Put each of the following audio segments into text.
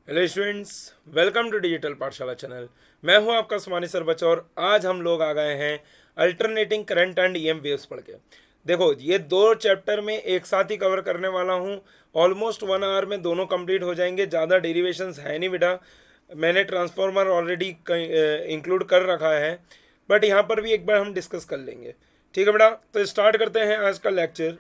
Hello students, welcome to Digital Pathshala channel. मैं हूं आपका सुमानी सर बच्चा और आज हम लोग आ गए हैं alternating current and EM waves पढ़ के। देखो, ये दो चैप्टर में एक साथ ही कवर करने वाला हूं। ऑलमोस्ट 1 आवर में दोनों कंप्लीट हो जाएंगे। ज़्यादा डेरिवेशंस है नहीं बेटा, मैंने ट्रांसफॉर्मर ऑलरेडी इंक्लूड कर रखा है, बट यहाँ पर भी एक बार हम डिस्कस कर लेंगे। ठीक है बेटा, तो स्टार्ट करते हैं आज का लेक्चर।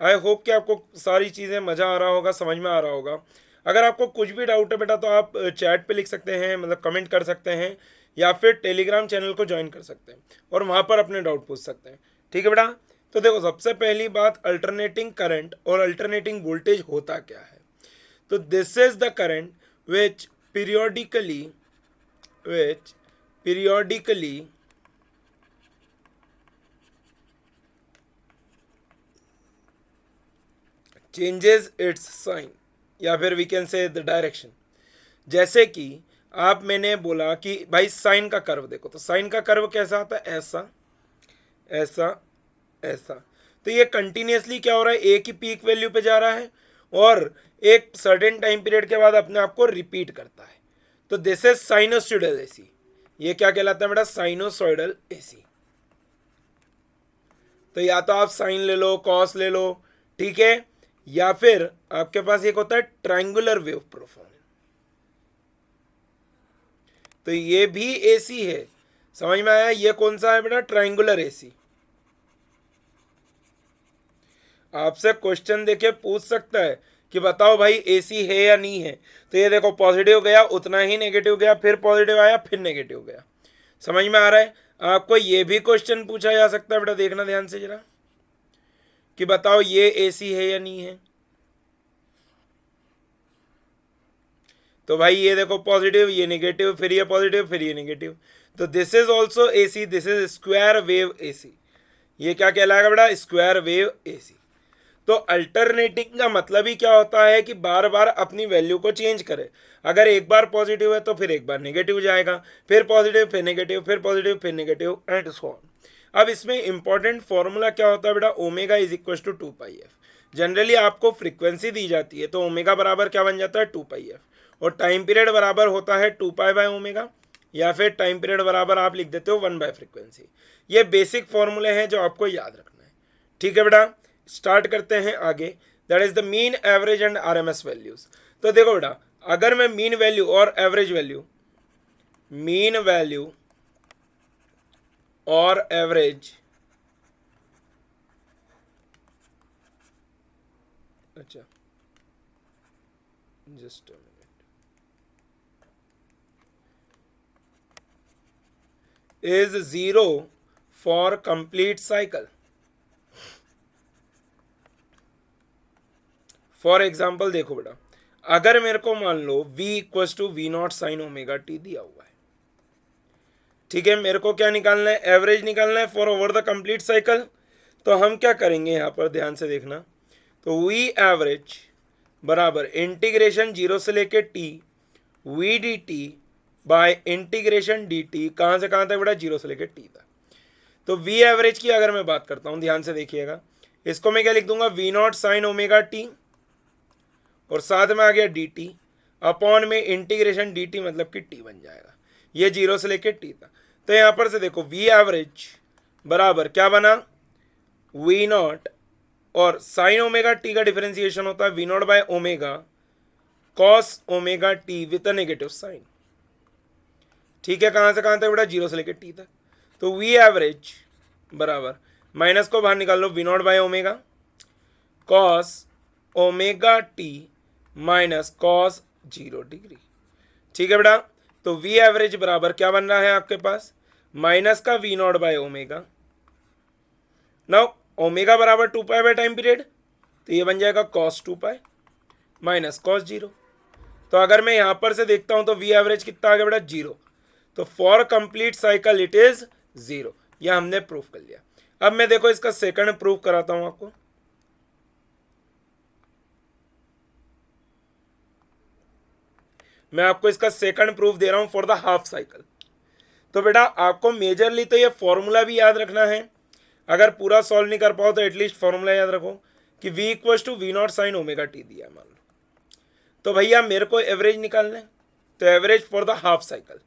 आई होप कि आपको सारी चीज़ें मज़ा आ रहा होगा, समझ में आ रहा होगा। अगर आपको कुछ भी डाउट है बेटा तो आप चैट पे लिख सकते हैं, मतलब कमेंट कर सकते हैं, या फिर टेलीग्राम चैनल को ज्वाइन कर सकते हैं और वहाँ पर अपने डाउट पूछ सकते हैं। ठीक है बेटा, तो देखो सबसे पहली बात, अल्टरनेटिंग करंट और अल्टरनेटिंग वोल्टेज होता क्या है। तो this is the current which periodically changes its sign, या फिर we can say the direction. जैसे कि मैंने बोला कि भाई साइन का कर्व देखो, तो साइन का कर्व कैसा आता है, ऐसा ऐसा ऐसा। तो ये कंटिन्यूसली क्या हो रहा है, एक ही पीक वैल्यू पे जा रहा है और एक सर्टेन टाइम पीरियड के बाद अपने आप को रिपीट करता है। तो दिस इज साइनोसॉइडल एसी। ये क्या कहलाता है बेटा, साइनोसॉइडल एसी। तो या तो आप साइन ले लो, कॉस ले लो, ठीक है, या फिर आपके पास एक होता है ट्रायंगुलर वेव प्रोफाइल। तो ये भी एसी है, समझ में आया। ये कौन सा है बेटा, ट्रायंगुलर एसी। आपसे क्वेश्चन देके पूछ सकता है कि बताओ भाई एसी है या नहीं है। तो ये देखो, पॉजिटिव गया उतना ही नेगेटिव गया, फिर पॉजिटिव आया फिर नेगेटिव गया। समझ में आ रहा है। आपको ये भी क्वेश्चन पूछा जा सकता है बेटा, देखना ध्यान से जरा, कि बताओ ये एसी है या नहीं है। तो भाई ये देखो, पॉजिटिव, ये नेगेटिव, फिर ये पॉजिटिव, फिर ये नेगेटिव। तो this is also AC, this is square wave AC. ये क्या कहलाएगा बेटा, स्क्वायर वेव एसी। तो अल्टरनेटिंग का मतलब ही क्या होता है कि बार बार अपनी वैल्यू को चेंज करे। अगर एक बार पॉजिटिव है तो फिर एक बार नेगेटिव जाएगा, फिर पॉजिटिव, फिर नेगेटिव, फिर पॉजिटिव, फिर नेगेटिव, एंड सो ऑन। अब इसमें इंपॉर्टेंट फॉर्मूला क्या होता है बेटा, omega is equal to 2 pi f. Generally आपको फ्रीक्वेंसी दी जाती है, तो ओमेगा बराबर क्या बन जाता है, 2 पाई एफ। और टाइम पीरियड बराबर होता है 2 पाई बाय ओमेगा, या फिर टाइम पीरियड बराबर आप लिख देते हो 1/फ्रीक्वेंसी। ये बेसिक फॉर्मूले हैं जो आपको याद रखना है। ठीक है बेटा, स्टार्ट करते हैं आगे। That is the mean, average and RMS values. तो देखो बेटा, अगर मैं मीन वैल्यू और एवरेज वैल्यू, मीन वैल्यू और एवरेज, अच्छा just is 0 for complete cycle. For example देखो बेटा, अगर मेरे को मान लो v equal to we naught sine omega t दिया हुआ है, ठीक है, मेरे को क्या निकालना है, एवरेज निकालना है for over the complete cycle. तो हम क्या करेंगे, यहां पर ध्यान से देखना। तो वी एवरेज बराबर इंटीग्रेशन 0 से लेके T V d t by integration d T, कहां से कहां तक बेटा, 0 से लेके टी तक। तो वी एवरेज की अगर मैं बात करता हूं, ध्यान से देखिएगा, इसको मैं क्या लिख दूंगा, v naught sine omega t, और साथ में आ गया डी टी अपॉन में इंटीग्रेशन डी टी, मतलब कि टी बन जाएगा, ये 0 से लेके टी तक। तो यहां पर से देखो, वी एवरेज बराबर क्या बना, वी नॉट, और साइन ओमेगा टी का डिफरेंशिएशन होता है we not by omega cos omega t with a negative sign. ठीक है, कहां से कहां तक बेटा, 0 से लेकर टी तक। तो वी एवरेज बराबर, माइनस को बाहर निकाल लो, V not by omega cos omega T minus cos 0 degree. ठीक है बेटा, तो वी एवरेज बराबर क्या बन रहा है आपके पास, माइनस का v not by omega, now omega बराबर 2 पाई बाय टाइम पीरियड, तो ये बन जाएगा कॉस 2 पाई माइनस कॉस 0। तो अगर मैं यहां पर से देखता हूं तो वी एवरेज कितना आ गया बेटा, 0। तो for complete cycle it is 0। यह हमने प्रूफ कर लिया। अब मैं देखो इसका सेकंड प्रूफ कराता हूं आपको। मैं आपको इसका सेकंड प्रूफ दे रहा हूं फॉर द हाफ साइकिल। तो बेटा आपको मेजरली तो ये फॉर्मूला भी याद रखना है, अगर पूरा सॉल्व नहीं कर पाओ तो एटलीस्ट फॉर्मूला याद रखो कि v equal to we naught sine omega t दिया मान लो। तो भैया मेरे को एवरेज निकालना है, तो average for the half cycle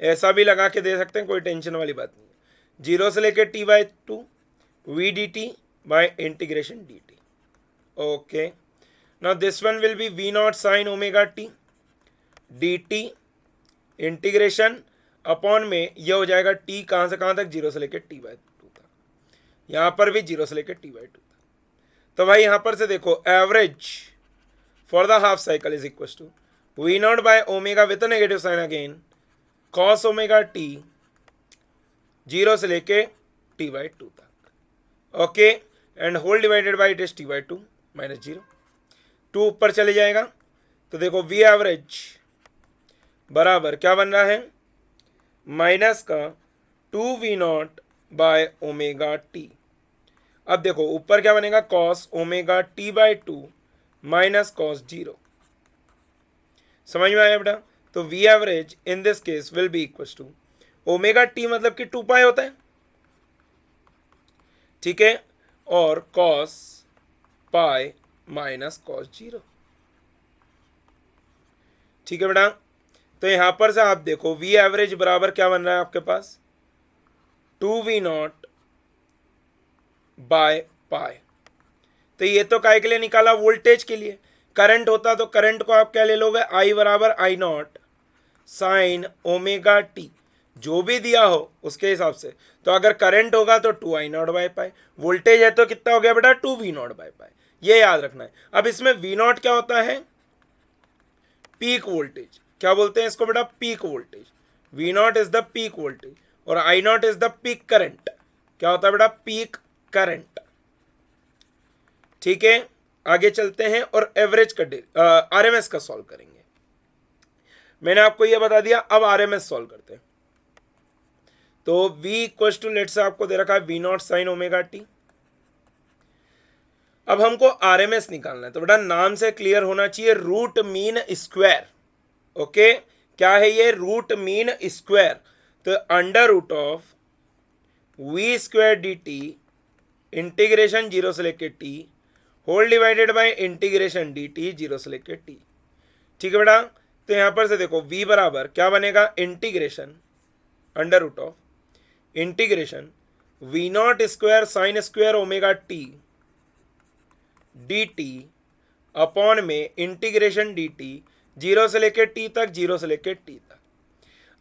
ऐसा भी लगा के दे सकते हैं, कोई टेंशन वाली बात नहीं है। 0 से लेके t/2 v d t by integration d t. Okay, now this one will be v naught sine omega t d t integration upon में ये हो जाएगा t कहाँ से कहाँ तक, 0 से लेके t/2 तक, यहाँ पर भी 0 से लेके t/2 तक। तो भाई यहाँ पर से देखो average for the half cycle is equal to we not by omega with negative sign again cos omega t 0 से लेके t/2 तक। Okay, and whole divided by it is t/2 minus 0, 2 ऊपर चले जाएगा। तो देखो वी एवरेज बराबर क्या बन रहा है, माइनस का 2v0 बाय ओमेगा टी। अब देखो ऊपर क्या बनेगा, cos omega t/2 minus cos 0। समझ में आया बेटा? तो v average in this case will be equal to omega t मतलब कि 2 होता है, ठीक है, और कॉस पाई माइनस कॉस 0। ठीक है बेटा? तो यहां पर से आप देखो वी एवरेज बराबर क्या बन रहा है आपके पास, 2v0 बाय पाई। तो ये तो काय के लिए निकाला, वोल्टेज के लिए। करंट होता तो करंट को आप क्या ले लोगे, I बराबर I0 साइन ओमेगा टी, जो भी दिया हो उसके हिसाब से। तो अगर करंट होगा तो 2I0 बाय पाई, वोल्टेज है तो कितना हो गया बेटा, 2v0 बाय पाई। ये याद रखना है। अब इसमें v0 क्या होता है, पीक वोल्टेज। क्या बोलते हैं इसको बेटा, peak voltage. v0 is the peak voltage और I0 is the peak current. क्या होता है बेटा, पीक करंट। ठीक है, आगे चलते हैं और एवरेज का आरएमएस का सॉल्व करेंगे। मैंने आपको यह बता दिया, अब आरएमएस सॉल्व करते हैं। तो v इक्वल टू लेट से आपको दे रखा है v0 साइन ओमेगा टी। अब हमको आरएमएस निकालना है, तो बेटा नाम से क्लियर होना चाहिए, रूट मीन स्क्वायर। ओके, क्या है ये, रूट मीन स्क्वायर। तो under root of v square d t integration 0 से लेके t whole divided by integration d t 0 से लेके टी। ठीक है बेटा? तो यहां पर से देखो v बराबर क्या बनेगा, integration under root of integration v0 square sine square omega t d t upon में इंटीग्रेशन डी टी 0 से लेके टी तक, 0 से लेके टी तक।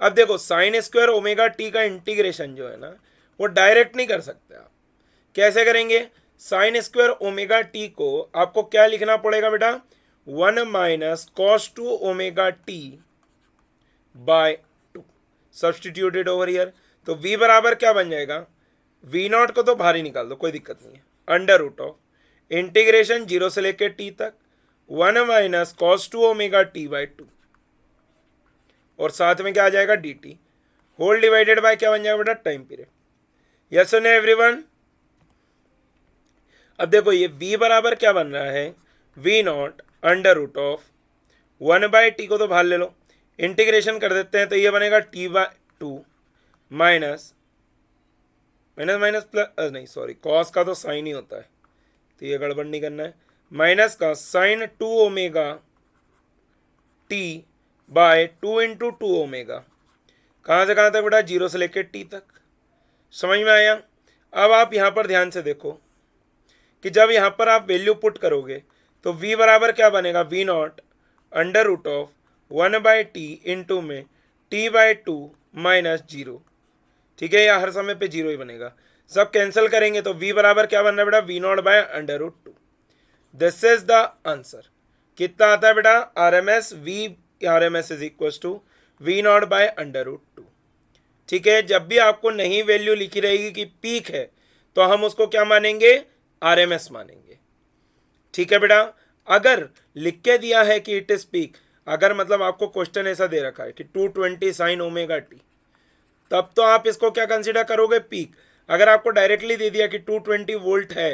अब देखो साइन स्क्वायर ओमेगा टी का इंटीग्रेशन जो है ना, वो डायरेक्ट नहीं कर सकते आप। कैसे करेंगे, साइन स्क्वायर ओमेगा टी को आपको क्या लिखना पड़ेगा बेटा, 1 minus cos 2 omega T by 2 substituted over here. तो v बराबर क्या बन जाएगा, v0 को तो बाहर ही निकाल दो, कोई दिक्कत नहीं है, अंडर रूट ऑफ इंटीग्रेशन 0 से लेके टी तक 1 minus cos 2 omega T by 2 और साथ में क्या आ जाएगा d t whole divided by क्या बन जाएगा बेटा, टाइम पीरियड। यस और नो एवरीवन? अब देखो ये v बराबर क्या बन रहा है, v0 under root of 1 by t को तो बाहर ले लो, इंटीग्रेशन कर देते हैं तो ये बनेगा t/2 minus minus minus plus, नहीं सॉरी, कॉस का तो साइन ही होता है, तो ये गड़बड़ नहीं करना है, माइनस का sine 2 omega T by 2 into 2 omega. कहाँ से कहाँ तक बेटा, 0 से लेकर टी तक। समझ में आया? अब आप यहाँ पर ध्यान से देखो कि जब यहाँ पर आप वैल्यू पुट करोगे तो v बराबर क्या बनेगा, v0 under root of 1 by t into में t/2 माइनस 0। ठीक है, या हर समय पे 0 ही बनेगा, सब कैंसिल करेंगे तो v बराबर क्या बन रहा है बेटा, v0 by under root 2। This is the answer. कितना आता है बेटा, RMS v RMS is equal to v0 by under root 2। ठीक है, जब भी आपको नहीं वैल्यू लिखी रहेगी कि पीक है तो हम उसको क्या मानेंगे, आरएमएस मानेंगे। ठीक है बेटा? अगर लिख के दिया है कि इट इज पीक, अगर मतलब आपको क्वेश्चन ऐसा दे रखा है कि 220 साइन ओमेगा टी, तब तो आप इसको क्या कंसीडर करोगे, पीक। अगर आपको डायरेक्टली दे दिया कि 220 वोल्ट है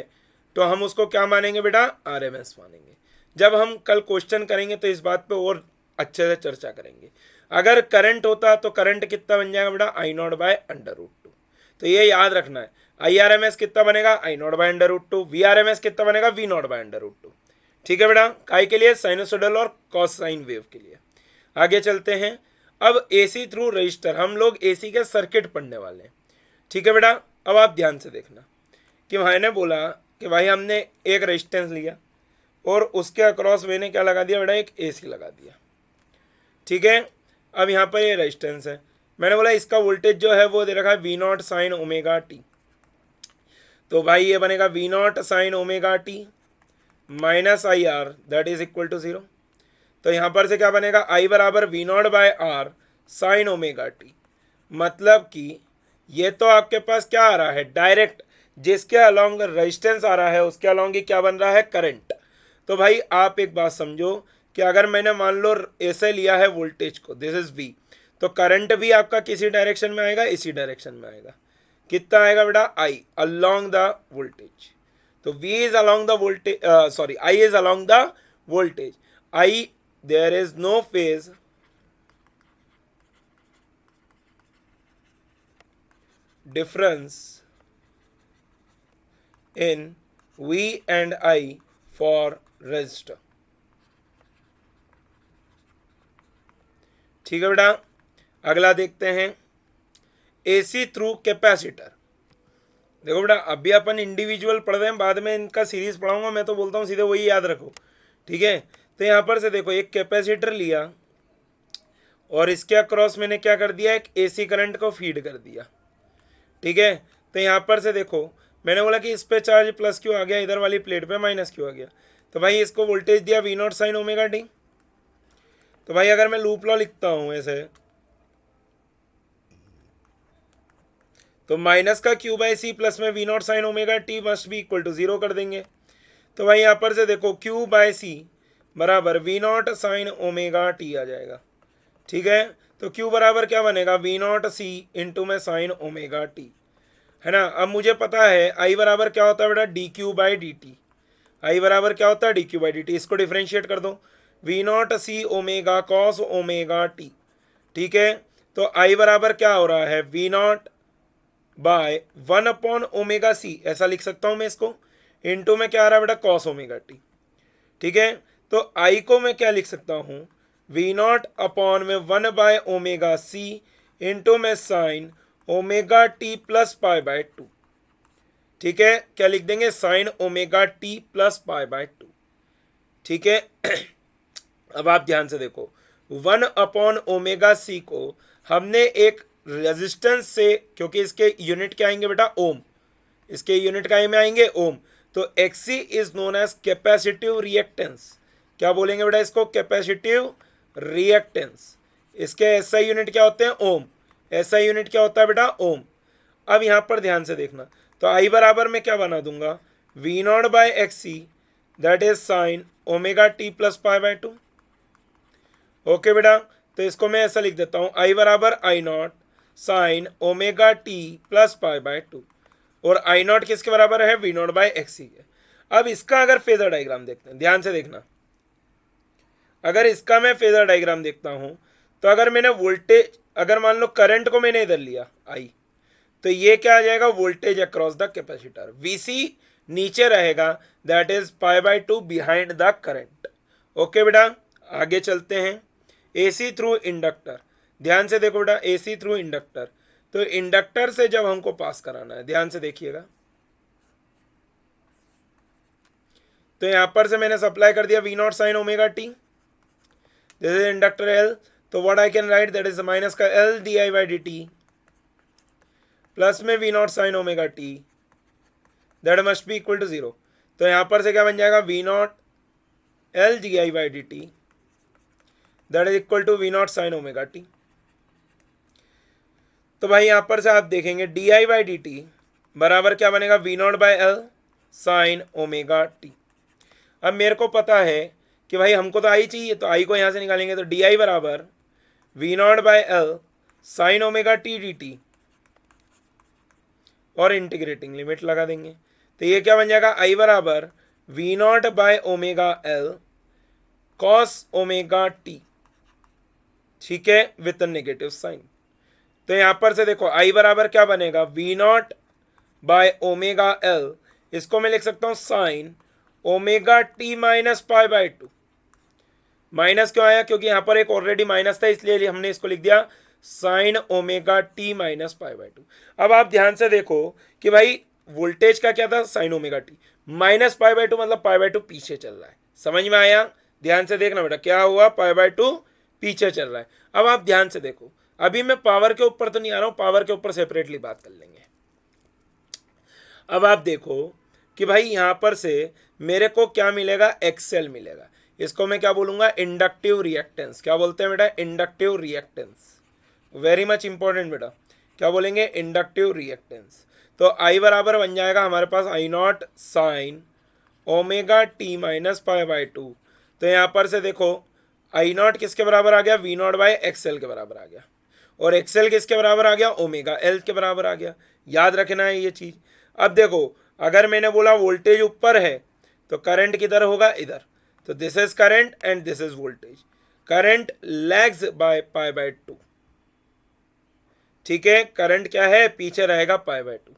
तो हम उसको क्या मानेंगे बेटा, आरएमएस मानेंगे। जब हम कल क्वेश्चन करेंगे तो इस बात पे और अच्छे से चर्चा करेंगे। अगर करंट होता तो करंट कितना बन जाएगा बेटा, I0 बाय अंडर रूट 2। तो ये याद रखना है, IRMS कितना बनेगा, I0 bye under root 2, VRMS कितना बनेगा, V0 बाय अंडर रूट 2। ठीक है बेटा, काय के लिए? साइनोसोडल और कॉस साइन वेव के लिए। आगे चलते हैं। अब एसी थ्रू रजिस्टर, हम लोग एसी के सर्किट पढ़ने वाले हैं। ठीक है बेटा, अब आप ध्यान से देखना कि भाई ने बोला कि भाई हमने एक रेजिस्टेंस लिया और उसके अक्रॉस मैंने क्या लगा दिया बेटा? एक एसी लगा दिया। ठीक है, अब यहाँ पर ये रेजिस्टेंस है, मैंने बोला इसका वोल्टेज जो है वो दे रखा है we naught sine omega T. तो भाई ये बनेगा we naught sine omega T minus I R that is equal to 0। तो यहाँ पर से क्या बनेगा? आई बराबर we not by R sine omega t. मतलब कि ये तो आपके पास क्या आ रहा है? डायरेक्ट जिसके अलॉन्ग रेजिस्टेंस आ रहा है उसके अलॉन्ग ही क्या बन रहा है? करंट। तो भाई आप एक बात समझो कि अगर मैंने मान लो ऐसे लिया है वोल्टेज को, दिस इज वी, तो करंट भी आपका किसी डायरेक्शन में आएगा? इसी डायरेक्शन में आएगा। कितना आएगा बेटा? I along the voltage. तो V is along the voltage, sorry I is along the voltage. I there is no phase difference in V and I for resistor. ठीक है बेटा, अगला देखते हैं एसी थ्रू कैपेसिटर। देखो बेटा, अभी अपन इंडिविजुअल पढ़ रहे हैं, बाद में इनका सीरीज पढ़ाऊंगा। मैं तो बोलता हूँ सीधे वही याद रखो। ठीक है, तो यहाँ पर से देखो एक कैपेसिटर लिया और इसके अक्रॉस मैंने क्या कर दिया? एक एसी करंट को फीड कर दिया। ठीक है, तो यहाँ पर से देखो मैंने बोला कि इस पे चार्ज प्लस क्यू आ गया, इधर वाली प्लेट पे माइनस क्यू आ गया। तो भाई इसको वोल्टेज दिया we naught sine omega T. तो भाई अगर मैं लूप लॉ लिखता हूँ ऐसे, तो माइनस का क्यू बाई सी प्लस में we naught sine omega t must be equal to 0 कर देंगे। तो भाई यहाँ पर से देखो क्यू बाई सी बराबर we naught sine omega T आ जाएगा। ठीक है, तो क्यू बराबर क्या बनेगा? वी नॉट सी इंटू में साइन ओमेगा टी, है ना। अब मुझे पता है आई बराबर क्या होता है बेटा? D Q by D T. I बराबर क्या होता है? D Q by D T. इसको डिफ्रेंशिएट कर दो, V naught C omega cos omega T. ठीक है, तो आई बराबर क्या हो रहा है? We not by 1 upon omega C, ऐसा लिख सकता हूं मैं इसको। इनटू में क्या आ रहा है बेटा? Cos omega T. ठीक है, तो आई को मैं क्या लिख सकता हूं? वी नॉट अपॉन में 1 बाय ओमेगा सी इंटू में sine omega T plus pi by 2। ठीक है, क्या लिख देंगे? Sign omega T plus pi by 2। ठीक है, अब आप ध्यान से देखो, 1 अपॉन ओमेगा सी को हमने एक रेजिस्टेंस से, क्योंकि इसके यूनिट क्या आएंगे बेटा? ओम। इसके यूनिट का में आएंगे ओम। तो XC is known as capacitive reactance. क्या बोलेंगे बेटा इसको? Capacitive reactance. इसके एसआई यूनिट क्या होते हैं? ओम। एसआई यूनिट क्या होता है बेटा? ओम। अब यहां पर ध्यान से देखना, तो आई बराबर में क्या बना दूंगा? V not by XC that is sine omega T plus pi by 2। Okay बेटा, तो इसको मैं ऐसा लिख देता हूं, आई बराबर I naught sine omega T plus pi by 2। और आई नॉट किसके बराबर है? वी नॉट बाय एक्सी के। अब इसका अगर फेजर डायग्राम देखते हैं, ध्यान से देखना। अगर इसका मैं फेजर डायग्राम देखता हूं, तो अगर मैंने वोल्टेज, अगर मान लो करंट को मैंने इधर लिया आई, तो ये क्या आ जाएगा? Voltage across the capacitor. VC नीचे रहेगा, that is pi by 2 behind the current. Okay बेटा, आगे चलते हैं। एसी थ्रू इंडक्टर, ध्यान से देखो बेटा, एसी थ्रू इंडक्टर। तो इंडक्टर से जब हमको पास कराना है, ध्यान से देखिएगा, तो यहां पर से मैंने सप्लाई कर दिया we naught sine omega T, this is inductor L. तो what I can write? That is minus का L D I by D T plus में we naught sine omega T, that must be equal to 0। तो यहां पर से क्या बन जाएगा? V naught L D I by D T that is equal to we naught sine omega T. तो भाई यहां पर से आप देखेंगे d I by D t बराबर क्या बनेगा? We not by L sine omega t. अब मेरे को पता है कि भाई हमको तो आई चाहिए, तो आई को यहां से निकालेंगे, तो डी आई बराबर we not by L sine omega t d t और इंटीग्रेटिंग लिमिट लगा देंगे। तो ये क्या बन जाएगा? आई बराबर we not by omega L cos omega T. ठीक है, विथ नेगेटिव साइन। तो यहां पर से देखो आई बराबर क्या बनेगा? We not by omega L, इसको मैं लिख सकता हूं sine omega T minus pi by two. Minus क्यों आया? क्योंकि यहां पर एक ऑलरेडी माइनस था, इसलिए हमने इसको लिख दिया sign omega T minus pi by to. अब आप ध्यान से देखो कि भाई वोल्टेज का क्या था? Sign omega T minus pi by to, मतलब पाई बाय टू पीछे चल रहा है। समझ में आया? ध्यान से देखना बेटा, क्या हुआ? पाई बाय टू पीछे चल रहा है। अब आप ध्यान से देखो, अभी मैं पावर के ऊपर तो नहीं आ रहा हूं, पावर के ऊपर सेपरेटली बात कर लेंगे। अब आप देखो कि भाई यहां पर से मेरे को क्या मिलेगा? एक्सएल मिलेगा। इसको मैं क्या बोलूंगा? Inductive reactance. क्या बोलते हैं बेटा? Inductive reactance. Very much important बेटा। क्या बोलेंगे? Inductive reactance. तो आई बराबर बन जाएगा हमारे पास I naught sine omega T minus pi by two. तो यहां पर से देखो आई नॉट किसके बराबर आ गया? वी नॉट बाय एक्सएल के बराबर आ गया। और एक्सएल किसके बराबर आ गया? ओमेगा एल के बराबर आ गया। याद रखना है ये चीज। अब देखो, अगर मैंने बोला वोल्टेज ऊपर है तो करंट किधर होगा? इधर। तो this is current and this is voltage. Current lags by pi by two. ठीक है, करंट क्या है? पीछे रहेगा पाई बाय टू।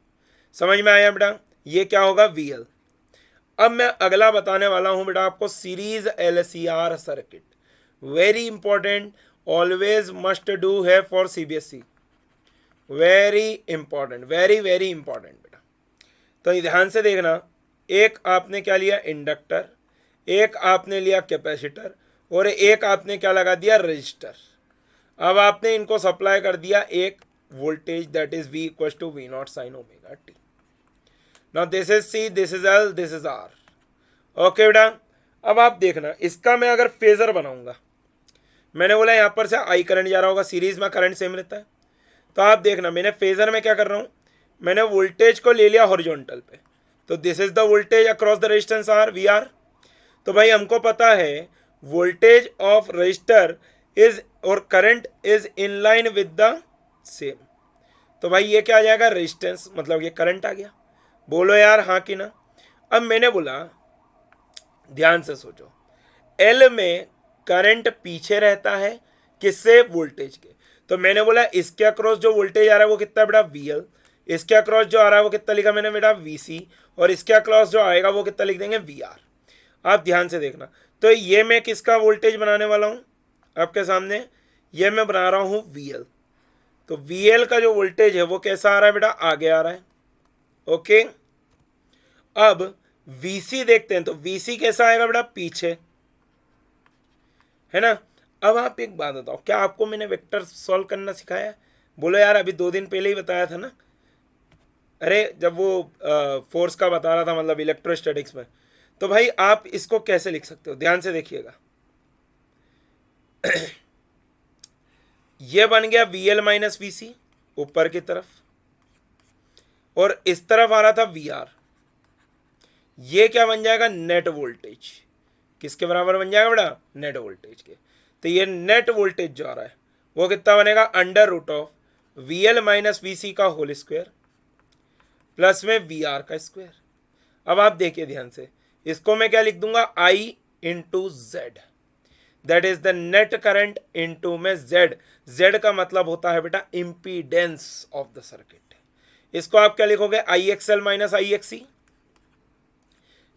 समझ में आया बेटा? ये क्या होगा? वीएल। अब मैं अगला बताने वाला हूं बेटा आपको, series LCR circuit. Very important, always must do है for CBSE. Very important, very very important बेटा। तो ध्यान से देखना, एक आपने क्या लिया? इंडक्टर, एक आपने लिया कैपेसिटर, और एक आपने क्या लगा दिया? रजिस्टर। अब आपने इनको सप्लाई कर दिया एक voltage, that is V equal to we naught sine omega t. Now this is C, this is L, this is R। Okay बेटा, अब आप देखना, इसका मैं अगर फेजर बनाऊंगा, मैंने बोला यहां पर से आई करंट जा रहा होगा, सीरीज में करंट सेम रहता है। तो आप देखना, मैंने फेजर में क्या कर रहा हूं? मैंने वोल्टेज को ले लिया हॉरिजॉन्टल पे। तो this is the voltage across the resistance R, v R. तो भाई हमको पता है वोल्टेज ऑफ रजिस्टर इज और current is in line with the same. तो भाई ये क्या आ जाएगा? रेजिस्टेंस, मतलब ये करंट आ गया। बोलो यार हाँ कि ना? अब मैंने बोला, ध्यान से सोचो, एल में करंट पीछे रहता है किससे? वोल्टेज के। तो मैंने बोला इसके अक्रॉस जो वोल्टेज आ रहा है वो कितना बेटा? वीएल। इसके अक्रॉस जो आ रहा है वो कितना लिखा मैंने बेटा? वीसी। और इसके अक्रॉस जो आएगा वो कितना लिख देंगे? वीआर। आप ध्यान से देखना, तो ये मैं किसका वोल्टेज बनाने वाला हूं आपके सामने? ये मैं बना रहा हूं वीएल। तो वीएल का जो वोल्टेज है वो कैसा आ रहा है बेटा? आगे आ रहा है। ओके, अब वीसी देखते हैं, तो वीसी कैसा आएगा बेटा? पीछे, है ना? अब आप एक बात बताओ, क्या आपको मैंने वेक्टर सॉल्व करना सिखाया है? बोलो यार, अभी 2 दिन पहले ही बताया था ना। अरे जब वो फोर्स का बता रहा था, मतलब इलेक्ट्रोस्टैटिक्स में। तो भाई आप इसको कैसे लिख सकते हो? ध्यान से देखिएगा। ये बन गया वीएल माइनस वीसी ऊपर की तरफ, और इस तरफ आ रहा था वीआर। ये क्या बन जाएगा? Net voltage. किसके बराबर बन जाएगा बेटा? नेट वोल्टेज के। तो ये नेट वोल्टेज जो आ रहा है वो कितना बनेगा? Under root of VL minus VC का होल स्क्वायर प्लस में वीआर का स्क्वायर। अब आप देखिए ध्यान से, इसको मैं क्या लिख दूंगा? I into Z, that is the net current into में जेड। जेड का मतलब होता है बेटा इम्पीडेंस ऑफ द सर्किट। इसको आप क्या लिखोगे? I XL minus I XC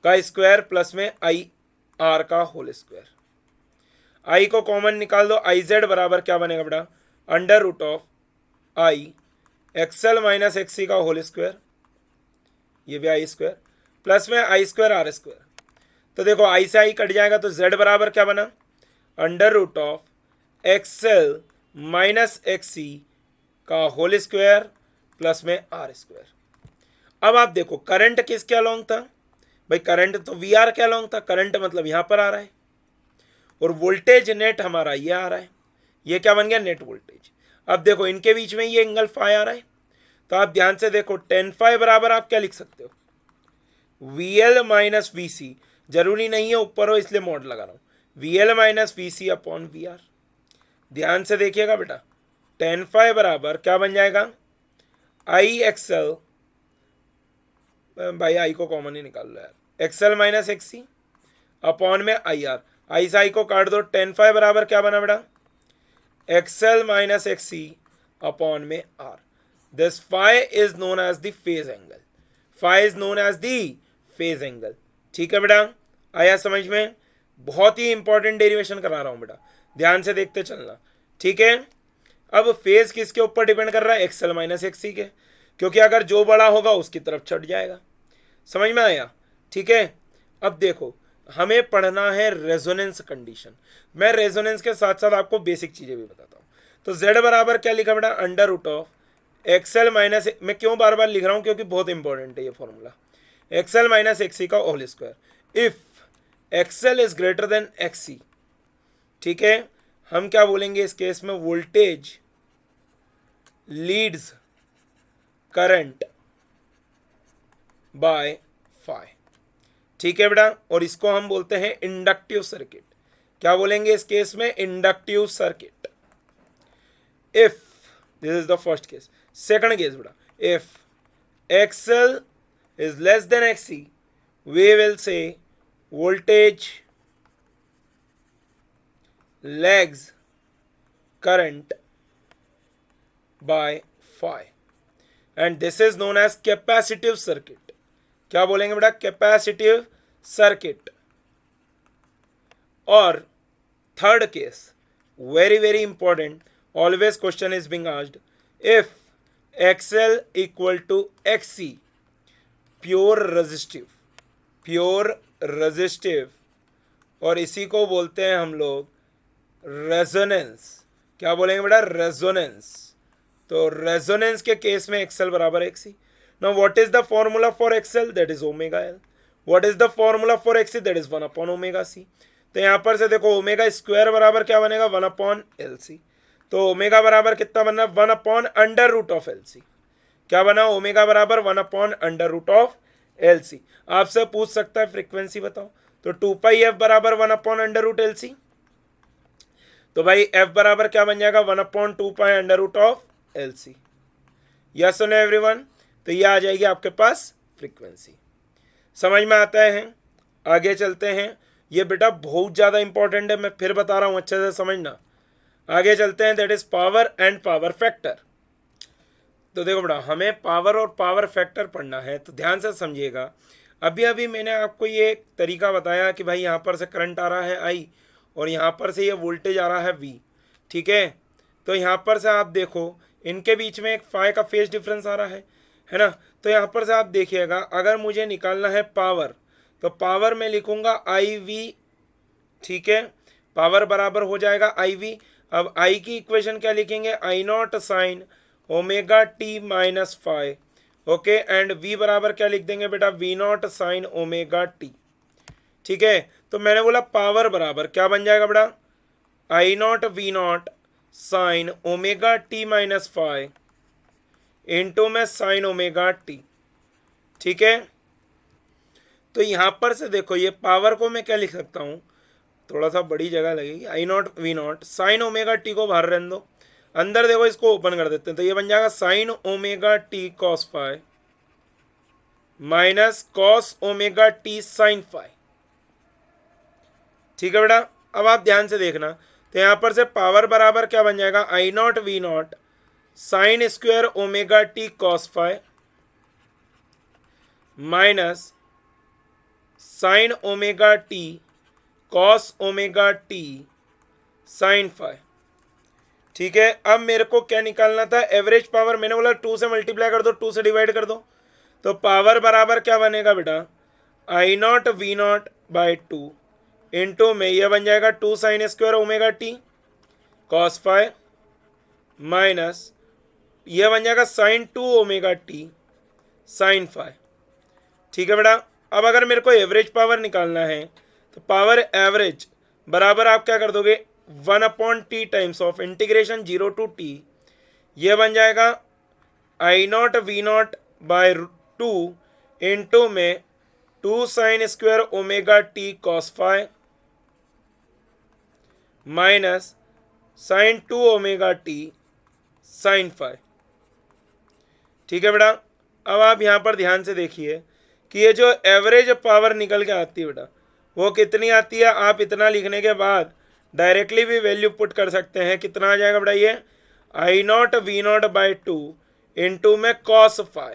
का स्क्वायर प्लस में आई आर का होल स्क्वायर। आई को कॉमन निकाल दो, आई जेड बराबर क्या बनेगा बेटा? Under root of I XL minus XC का होल स्क्वायर, ये भी आई स्क्वायर, प्लस में आई स्क्वायर आर स्क्वायर। तो देखो आई से आई कट जाएगा, तो जेड बराबर क्या बना? Under root of XL minus XC का होल स्क्वायर प्लस में आर स्क्वायर। अब आप देखो करंट किसके अलोंग था? भाई करंट तो वी आर के अलोंग था, करंट मतलब यहां पर आ रहा है, और वोल्टेज नेट हमारा ये आ रहा है। ये क्या बन गया? Net voltage. अब देखो इनके बीच में ये एंगल फाई आ रहा है, तो आप ध्यान से देखो टेन फाई बराबर आप क्या लिख सकते हो? वीएल माइनस वीसी, जरूरी नहीं है ऊपर हो इसलिए मॉड लगा रहा हूं, VL minus VC upon v R. ध्यान से देखिएगा बेटा, टेन फाई बराबर क्या बन जाएगा? आई एक्सएल, भाई आई को कॉमन ही निकाल लो यार, एक्सएल माइनस एक्सी अपॉन में आई आर। आई से आई को काट दो, टेन फाई बराबर क्या बना बेटा? एक्सएल माइनस एक्सी अपॉन में R. This phi is known as the phase angle, phi is known as the phase angle. ठीक है बेटा, आया समझ में? बहुत ही इंपॉर्टेंट डेरिवेशन करा रहा हूं बेटा, ध्यान से देखते चलना। ठीक है, अब फेज किसके ऊपर डिपेंड कर रहा है? एक्सएल माइनस एक्सी के, क्योंकि अगर जो बड़ा होगा उसकी तरफ चढ़ जाएगा। समझ में आया? ठीक है, अब देखो हमें पढ़ना है रेजोनेंस कंडीशन। मैं रेजोनेंस के साथ साथ आपको बेसिक चीजें भी बताता हूं। तो z बराबर क्या लिखा बेटा? Under root of XL minus, मैं क्यों बार बार लिख रहा हूं? क्योंकि बहुत इंपॉर्टेंट है ये फॉर्मूला, एक्सएल माइनस एक्सी का whole square if XL is greater than XC. ठीक है, हम क्या बोलेंगे इस केस में? Voltage leads current by phi. ठीक है बेटा, और इसको हम बोलते हैं इंडक्टिव सर्किट। क्या बोलेंगे इस केस में? Inductive circuit. If this is the first case. Second case बेटा, if XL is less than XC, we will say voltage lags current by phi, and this is known as capacitive circuit. क्या बोलेंगे बेटा? Capacitive circuit. और third case, very very important, always question is being asked, if XL equal to XC, pure resistive, और इसी को बोलते हैं हम लोग रेजोनेंस। क्या बोलेंगे बेटा? रेजोनेंस। तो रेजोनेंस के केस में एक्सएल बराबर XC. Now what is the formula for XL? That is omega L. What is the formula for XC? That is 1 upon omega C. तो यहां पर से देखो ओमेगा स्क्वायर बराबर क्या बनेगा? 1 अपॉन एल सी। तो ओमेगा बराबर कितना बनना? 1 upon under root of L C. क्या बना? ओमेगा बराबर 1 upon under root of L C. आपसे पूछ सकता है फ्रीक्वेंसी बताओ, तो 2 पाई एफ बराबर 1 upon under root L C. तो भाई एफ बराबर क्या बन जाएगा? 1 upon 2 pi under root of L C. Yes और नो एवरीवन? तो ये आ जाएगी आपके पास फ्रीक्वेंसी। समझ में आता है? आगे चलते हैं, ये बेटा बहुत ज़्यादा इंपॉर्टेंट है, मैं फिर बता रहा हूँ, अच्छे से समझना। आगे चलते हैं, that is power and power factor. तो देखो बेटा, हमें पावर और पावर फैक्टर पढ़ना है, तो ध्यान से समझिएगा। अभी अभी मैंने आपको ये तरीका बताया कि भाई यहाँ पर से करंट आ रहा है आई, और यहाँ पर से ये वोल्टेज आ रहा है वी। ठीक है, तो यहाँ पर से आप देखो इनके बीच में एक फाई का फेज डिफरेंस आ रहा है ना। तो यहाँ पर से आप देखिएगा, अगर मुझे निकालना है पावर, तो पावर में लिखूंगा आई वी। ठीक है, पावर बराबर हो जाएगा आई वी। अब आई की इक्वेशन क्या लिखेंगे? I naught sine omega T minus phi. Okay, and V बराबर क्या लिख देंगे बेटा? V naught sine omega T. ठीक है, तो मैंने बोला पावर बराबर क्या बन जाएगा बेटा? I naught V naught sine omega T minus phi into में साइन ओमेगा टी। ठीक है, तो यहां पर से देखो ये पावर को मैं क्या लिख सकता हूं? थोड़ा सा बड़ी जगह लगेगी। I naught V naught sine omega T को बाहर रहने दो, अंदर देखो इसको ओपन कर देते हैं, तो ये बन जाएगा sine omega T cos phi minus cos omega T sine phi. ठीक है बेटा, अब आप ध्यान से देखना, तो यहां पर से पावर बराबर क्या बन जाएगा? I naught V naught sine square omega T cos phi minus sine omega T cos omega T sine phi. ठीक है, अब मेरे को क्या निकालना था? Average power. मैंने बोला 2 से मल्टीप्लाई कर दो, 2 से डिवाइड कर दो, तो पावर बराबर क्या बनेगा बेटा? I naught V naught by 2 into में यह बन जाएगा 2 sine square omega T cos phi minus यह बन जाएगा sine 2 omega T sine phi. ठीक है बेटा, अब अगर मेरे को एवरेज पावर निकालना है, तो पावर एवरेज बराबर आप क्या कर दोगे? 1 upon T times of integration 0 to T, यह बन जाएगा I naught V not by 2 into में 2 sine square omega T cos phi minus sine 2 omega T sine phi. ठीक है बेटा, अब आप यहाँ पर ध्यान से देखिए कि ये जो एवरेज पावर निकल के आती है बेटा, वो कितनी आती है? आप इतना लिखने के बाद डायरेक्टली भी वैल्यू पुट कर सकते हैं। कितना आ जाएगा बेटा? ये I naught V naught by 2 into में कॉस फाई।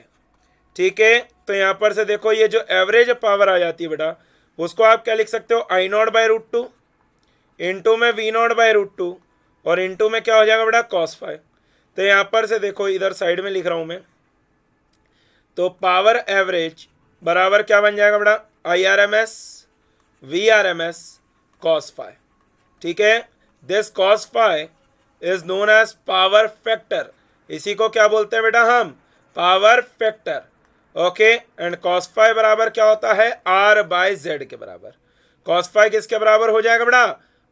ठीक है, तो यहाँ पर से देखो ये जो एवरेज पावर आ जाती है बेटा, उसको आप क्या लिख सकते हो, I naught by root two, into में we naught by root two, और इंटू में क्या हो जाएगा बेटा कॉस फाइव। तो यहाँ पर से देखो इधर साइड में लिख रहा हूँ मैं, तो पावर एवरेज बराबर क्या बन जाएगा बेटा, I R M S V R M S cos phi. ठीक है, this cos phi is known as power factor, इसी को क्या बोलते हैं बेटा हम, power factor. Okay, and cos phi बराबर क्या होता है, आर बाय जेड के बराबर। कॉस फाइव किसके बराबर हो जाएगा बेटा,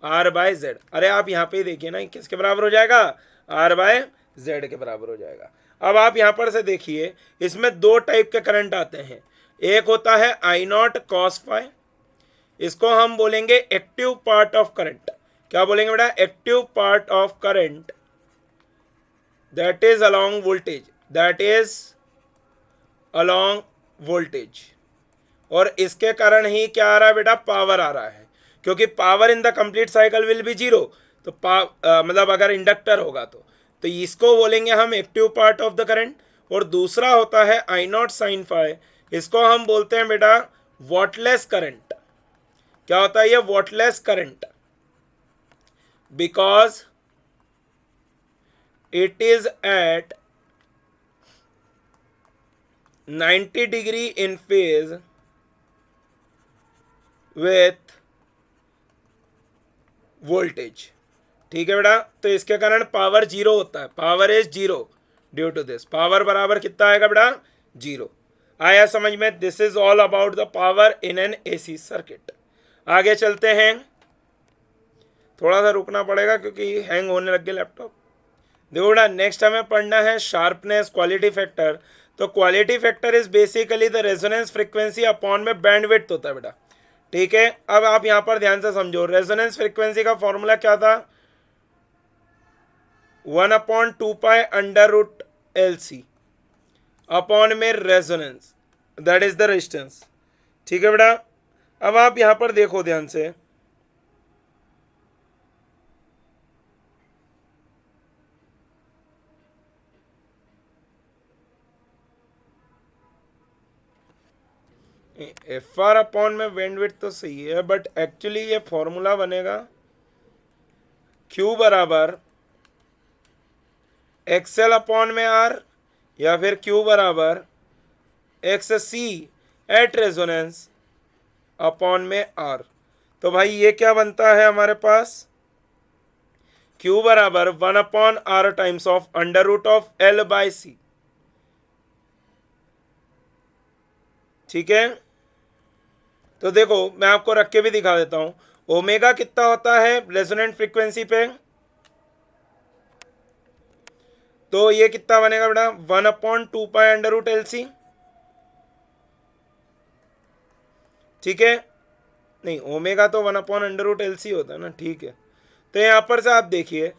आर बाय जेड। अरे आप यहाँ पे देखिए ना, किसके बराबर हो जाएगा, आर बाय जेड के बराबर हो जाएगा। अब आप यहाँ पर से देखिए, इसमें दो टाइप के करंट आते हैं, एक होता है आई नॉट कॉस फाइव, इसको हम बोलेंगे एक्टिव पार्ट ऑफ करंट। क्या बोलेंगे बेटा, active part of current, that is along voltage, that is along voltage. और इसके कारण ही क्या आ रहा है बेटा, पावर आ रहा है, क्योंकि power in the complete cycle will be zero. तो मतलब अगर इंडक्टर होगा तो इसको बोलेंगे हम active part of the current. और दूसरा होता है आई नॉट साइन फाइव, इसको हम बोलते हैं बेटा वॉटलेस करंट। क्या होता है ये, wattless current, because it is at 90 degree in phase with voltage. ठीक है बेटा, तो इसके कारण पावर जीरो होता है, power is zero due to this. Power बराबर कितना आएगा बेटा, जीरो। आया समझ में, this is all about the power in an AC circuit. आगे चलते हैं, थोड़ा सा रुकना पड़ेगा क्योंकि हैंग होने लग गया लैपटॉप। देखो बेटा, नेक्स्ट हमें पढ़ना है शार्पनेस क्वालिटी फैक्टर। तो quality factor is basically the resonance frequency upon में बैंडविड्थ होता है बेटा। ठीक है, अब आप यहां पर ध्यान से समझो, रेजोनेंस फ्रीक्वेंसी का फॉर्मूला क्या था, 1/2 under root L C upon में resonance, that is the resistance. ठीक है बेटा, अब आप यहां पर देखो ध्यान से, एफ आर अपॉन में बैंडविड्थ तो सही है, बट एक्चुअली ये फॉर्मूला बनेगा Q बराबर एक्सएल अपॉन में आर, या फिर Q बराबर X C at resonance upon में आर। तो भाई ये क्या बनता है हमारे पास, Q बराबर 1/r times of under root of L by C. ठीक है, तो देखो मैं आपको रख के भी दिखा देता हूं, ओमेगा कितना होता है रेजोनेंट फ्रीक्वेंसी पे, तो ये कितना बनेगा बेटा, 1/2 अंडर रूट एल सी। ठीक है, नहीं ओमेगा तो 1 अंडर रूट एल सी होता है ना। ठीक है, तो यहां पर से आप देखिए,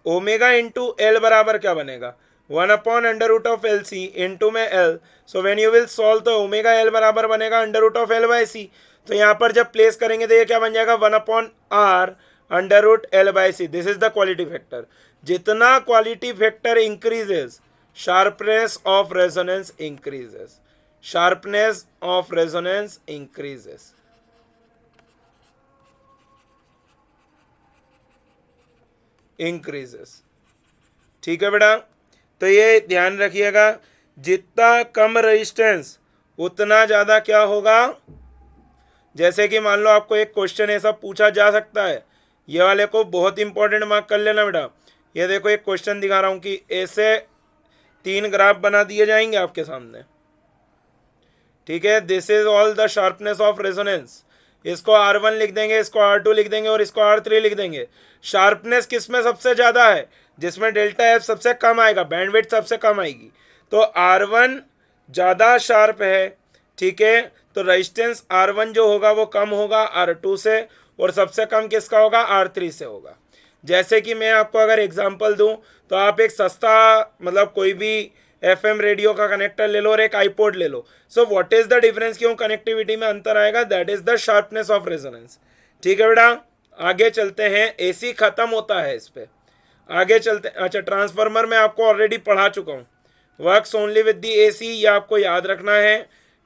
ओमेगा इंटू एल बराबर क्या बनेगा, 1 under root of L C into में L. So when you will solve तो ओमेगा एल बराबर बनेगा under root of L by C. तो यहाँ पर जब प्लेस करेंगे तो ये क्या बन जाएगा, 1/r under root L by C. This is the quality factor. जितना quality factor increases, sharpness of resonance increases, sharpness of resonance increases. Increases. ठीक है बेटा, तो ये ध्यान रखिएगा, जितना कम रेजिस्टेंस उतना ज़्यादा क्या होगा। जैसे कि मान लो आपको एक क्वेश्चन ऐसा पूछा जा सकता है, ये वाले को बहुत इंपॉर्टेंट मार्क कर लेना बेटा। ये देखो एक क्वेश्चन दिखा रहा हूँ कि ऐसे 3 ग्राफ बना दिए जाएंगे आपके सामने। ठीक है, this is all the sharpness of resonance. इसको R1 लिख देंगे, इसको R2 लिख देंगे और इसको R3 लिख देंगे। शार्पनेस किस में सबसे ज़्यादा है, जिसमें डेल्टा एफ सबसे कम आएगा, बैंडविड्थ सबसे कम आएगी। तो R1 ज़्यादा शार्प है। ठीक है, तो रेजिस्टेंस R1 जो होगा वो कम होगा R2 से, और सबसे कम किसका होगा, R3 से होगा। जैसे कि मैं आपको अगर एग्जांपल दूं, तो आप एक सस्ता मतलब कोई भी FM रेडियो का कनेक्टर ले लो और एक आईपॉड ले लो। So what is the difference, क्यों कनेक्टिविटी में अंतर आएगा, that is the sharpness of resonance. ठीक है बेटा, आगे चलते हैं। एसी खत्म होता है इस पे, आगे चलते। अच्छा, ट्रांसफार्मर में आपको ऑलरेडी पढ़ा चुका हूँ, works only with the AC, ये आपको याद रखना है।